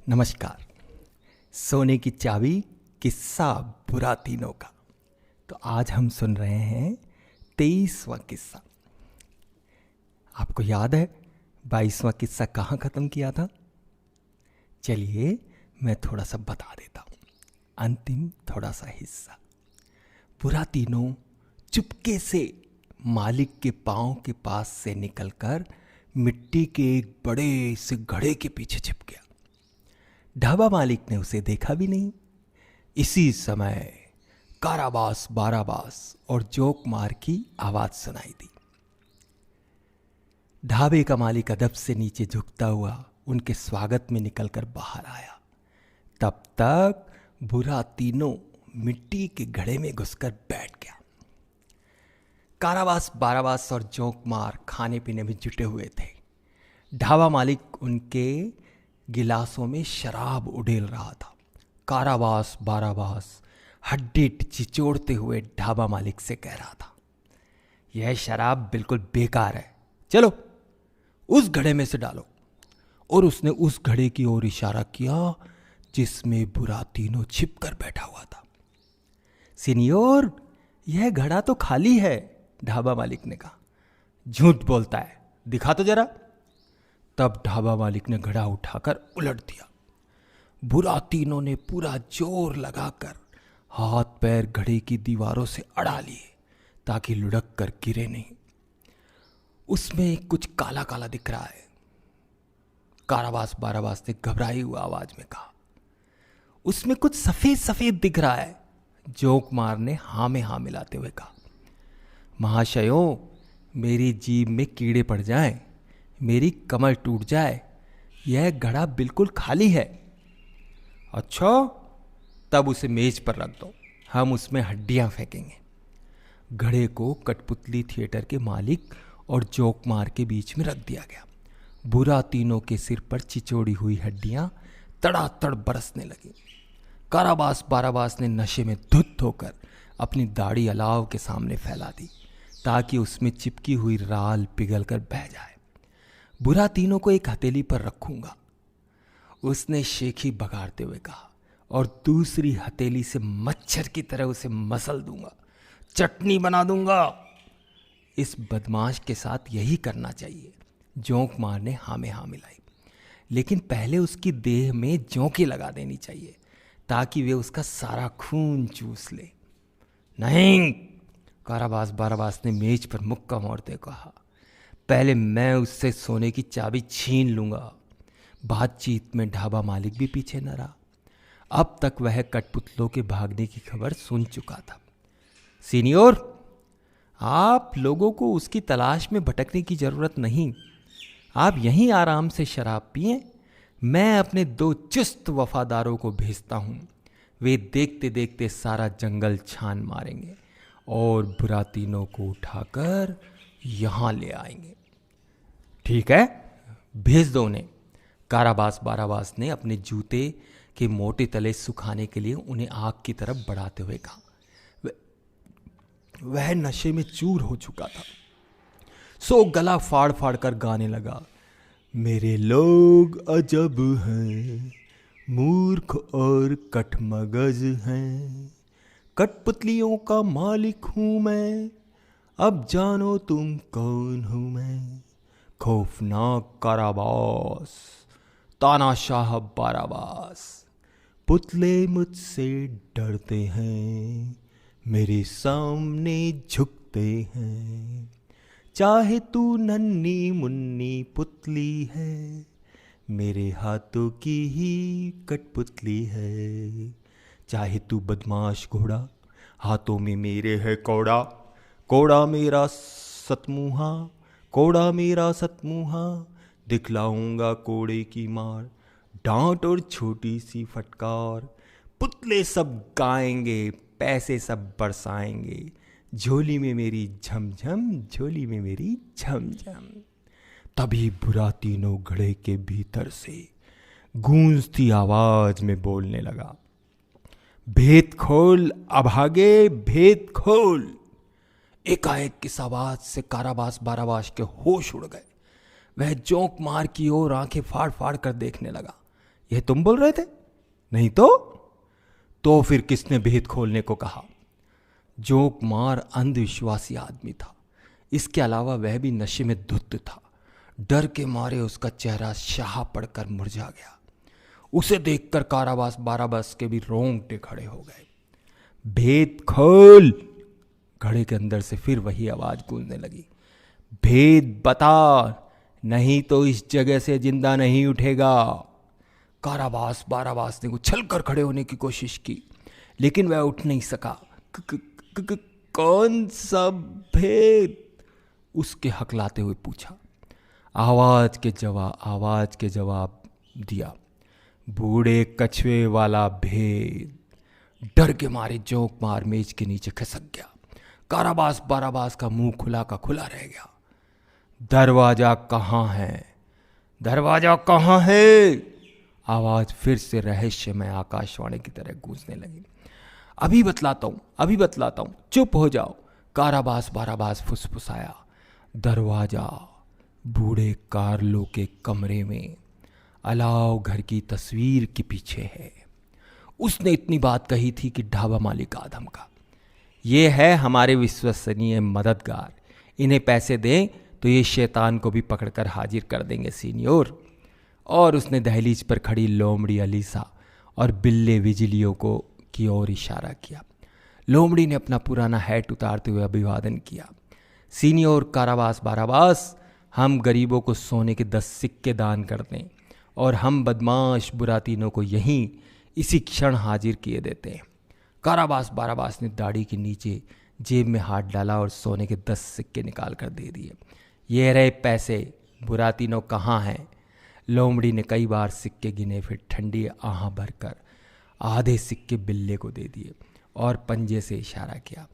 नमस्कार। सोने की चाबी किस्सा बुरातीनों का। तो आज हम सुन रहे हैं 23वां किस्सा। आपको याद है 22वां किस्सा कहाँ ख़त्म किया था? चलिए मैं थोड़ा सा बता देता हूँ। अंतिम थोड़ा सा हिस्सा। बुरातीनों चुपके से मालिक के पाँव के पास से निकलकर मिट्टी के एक बड़े से घड़े के पीछे छिप गया। ढाबा मालिक ने उसे देखा भी नहीं। इसी समय काराबास बाराबास और जोक मार की आवाज सुनाई दी। ढाबे का मालिक अदब से नीचे झुकता हुआ उनके स्वागत में निकलकर बाहर आया। तब तक बुरातीनों मिट्टी के घड़े में घुसकर बैठ गया। काराबास बाराबास और जोक मार खाने पीने में जुटे हुए थे। ढाबा मालिक उनके गिलासों में शराब उड़ेल रहा था। काराबास बाराबास हड्डी चिचोड़ते हुए ढाबा मालिक से कह रहा था, यह शराब बिल्कुल बेकार है, चलो उस घड़े में से डालो। और उसने उस घड़े की ओर इशारा किया जिसमें बुरातीनों छिप कर बैठा हुआ था। सीनियोर, यह घड़ा तो खाली है, ढाबा मालिक ने कहा। झूठ बोलता है, दिखा तो जरा। तब ढाबा मालिक ने घड़ा उठाकर उलट दिया। बुरातीनों ने पूरा जोर लगाकर हाथ पैर घड़े की दीवारों से अड़ा लिए ताकि लुढ़क कर गिरे नहीं। उसमें कुछ काला काला दिख रहा है, काराबास बाराबास ने घबराई हुई आवाज में कहा। उसमें कुछ सफेद सफेद दिख रहा है, जोक मार ने हाँ में हाँ मिलाते हुए कहा। महाशयों, मेरी जीभ में कीड़े पड़ जाएं, मेरी कमर टूट जाए, यह घड़ा बिल्कुल खाली है। अच्छा, तब उसे मेज पर रख दो, हम उसमें हड्डियां फेंकेंगे। घड़े को कठपुतली थिएटर के मालिक और जोकमार के बीच में रख दिया गया। बुरातीनों के सिर पर चिचोड़ी हुई हड्डियां तड़ातड़ बरसने लगी। काराबास बाराबास ने नशे में धुत होकर अपनी दाढ़ी अलाव के सामने फैला दी ताकि उसमें चिपकी हुई राल पिघलकर बह जाए। बुरातीनों को एक हथेली पर रखूंगा, उसने शेखी बगाड़ते हुए कहा, और दूसरी हथेली से मच्छर की तरह उसे मसल दूंगा, चटनी बना दूंगा। इस बदमाश के साथ यही करना चाहिए, जोंक मार ने हाँ में हाँ मिलाई। लेकिन पहले उसकी देह में जोंकी लगा देनी चाहिए ताकि वे उसका सारा खून चूस ले। नहीं, काराबास बाराबास ने मेज पर मुक्का मारते कहा, पहले मैं उससे सोने की चाबी छीन लूंगा। बातचीत में ढाबा मालिक भी पीछे न रहा। अब तक वह कठपुतलों के भागने की खबर सुन चुका था। सीनियोर, आप लोगों को उसकी तलाश में भटकने की जरूरत नहीं, आप यहीं आराम से शराब पिएं। मैं अपने 2 चुस्त वफादारों को भेजता हूं, वे देखते देखते सारा जंगल छान मारेंगे और बुरातीनों को उठाकर यहां ले आएंगे। ठीक है, भेज दो उन्हें। काराबास बाराबास ने अपने जूते के मोटे तले सुखाने के लिए उन्हें आग की तरफ बढ़ाते हुए कहा। वह नशे में चूर हो चुका था, सो गला फाड़ फाड़ कर गाने लगा। मेरे लोग अजब हैं, मूर्ख और कठमगज हैं, कठपुतलियों का मालिक हूं मैं, अब जानो तुम कौन हूं मैं। खौफनाक काराबास, तानाशाह बाराबास, पुतले मुझसे डरते हैं, मेरे सामने झुकते हैं। चाहे तू नन्ही मुन्नी पुतली है, मेरे हाथों की ही कठपुतली है। चाहे तू बदमाश घोड़ा, हाथों में मेरे है कौड़ा, कोड़ा मेरा सतमुहा, कोड़ा मेरा सतमुहा, दिखलाऊंगा कोड़े की मार, डांट और छोटी सी फटकार। पुतले सब गाएंगे, पैसे सब बरसाएंगे, झोली में मेरी झमझम, झोली में मेरी झमझम। तभी बुरातीनों घड़े के भीतर से गूंजती आवाज में बोलने लगा, भेद खोल अभागे, भेद खोल। एकाएक इस आवाज से काराबास बाराबास के होश उड़ गए। वह जोंक मार की ओर आंखें फाड़ फाड़ कर देखने लगा। यह तुम बोल रहे थे? नहीं तो फिर किसने भेद खोलने को कहा? जोक मार अंधविश्वासी आदमी था। इसके अलावा वह भी नशे में धुत था। डर के मारे उसका चेहरा शाह पड़कर मुरझा गया। उसे देखकर काराबास बाराबास के भी रोंगटे खड़े हो गए। भेद खोल! घड़े के अंदर से फिर वही आवाज गूंजने लगी। भेद बता, नहीं तो इस जगह से जिंदा नहीं उठेगा। काराबास बाराबास ने उछलकर खड़े होने की कोशिश की, लेकिन वह उठ नहीं सका। कौन सा भेद? उसके हकलाते हुए पूछा। आवाज के जवाब दिया, बूढ़े कछुए वाला भेद। डर के मारे जोक मार मेज के नीचे खिसक गया। काराबास बाराबास का मुंह खुला का खुला रह गया। दरवाजा कहाँ है? दरवाजा कहाँ है? आवाज फिर से रहस्यमय आकाशवाणी की तरह गूंजने लगी। अभी बतलाता हूं, चुप हो जाओ। काराबास बाराबास फुसफुसाया। दरवाजा बूढ़े कार्लो के कमरे में अलाव घर की तस्वीर के पीछे है। उसने इतनी बात कही थी कि ढाबा मालिक आदम का। ये है हमारे विश्वसनीय मददगार। इन्हें पैसे दें तो ये शैतान को भी पकड़कर हाजिर कर देंगे सीनियोर। और उसने दहलीज पर खड़ी लोमड़ी अलीसा और बिल्ले विजिलियों को की ओर इशारा किया। लोमड़ी ने अपना पुराना हैट उतारते हुए अभिवादन किया। सीनियोर काराबास बाराबास, हम गरीबों को सोने के 10 सिक्के दान कर दें और हम बदमाश बुरातीनों को यहीं इसी क्षण हाजिर किए देते हैं। काराबास बाराबास ने दाढ़ी के नीचे जेब में हाथ डाला और सोने के 10 सिक्के निकाल कर दे दिए। ये रहे पैसे, बुरातीनों कहाँ हैं? लोमड़ी ने कई बार सिक्के गिने, फिर ठंडी आह भरकर आधे सिक्के बिल्ले को दे दिए और पंजे से इशारा किया।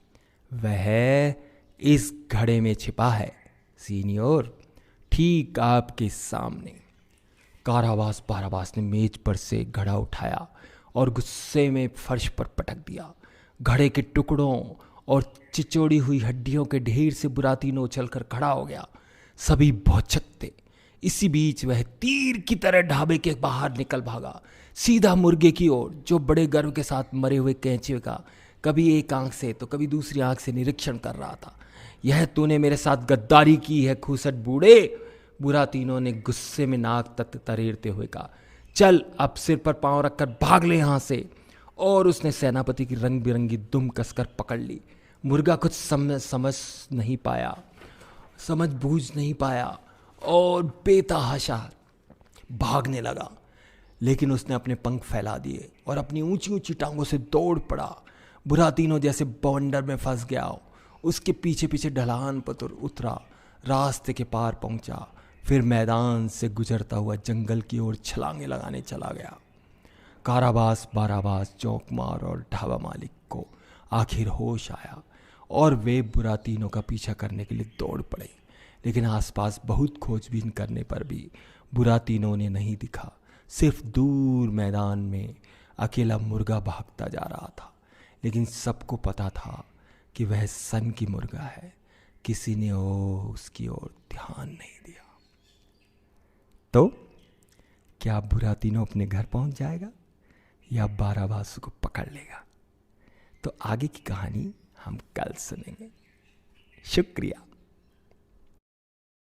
वह इस घड़े में छिपा है सीनियोर, ठीक आपके सामने। काराबास बाराबास ने मेज पर से घड़ा उठाया और गुस्से में फर्श पर पटक दिया। घड़े के टुकड़ों और चिचोड़ी हुई हड्डियों के ढेर से बुरातीनों उछलकर खड़ा हो गया। सभी भौचकते। इसी बीच वह तीर की तरह ढाबे के बाहर निकल भागा, सीधा मुर्गे की ओर, जो बड़े गर्व के साथ मरे हुए कैंचे का कभी एक आंख से तो कभी दूसरी आंख से निरीक्षण कर रहा था। यह तूने मेरे साथ गद्दारी की है खूसट बूढ़े! बुरातीनों ने गुस्से में नाक तरेरते हुए कहा। चल अब सिर पर पांव रखकर भाग ले यहां से। और उसने सेनापति की रंग बिरंगी दुम कसकर पकड़ ली। मुर्गा कुछ समझ बूझ नहीं पाया और बेतहाशा भागने लगा, लेकिन उसने अपने पंख फैला दिए और अपनी ऊंची ऊंची टांगों से दौड़ पड़ा। बुरातीनों जैसे बवंडर में फंस गया। उसके पीछे पीछे ढलान पर उतरा, रास्ते के पार पहुंचा, फिर मैदान से गुजरता हुआ जंगल की ओर छलांगे लगाने चला गया। काराबास बाराबास, चौकमार और ढाबा मालिक को आखिर होश आया और वे बुरातीनों का पीछा करने के लिए दौड़ पड़े, लेकिन आसपास बहुत खोजबीन करने पर भी बुरातीनों ने नहीं दिखा। सिर्फ दूर मैदान में अकेला मुर्गा भागता जा रहा था, लेकिन सबको पता था कि वह सन की मुर्गा है। किसी ने उसकी ओर ध्यान नहीं दिया। तो क्या बुरातीनों अपने घर पहुंच जाएगा या बाराबास को पकड़ लेगा? तो आगे की कहानी हम कल सुनेंगे। शुक्रिया।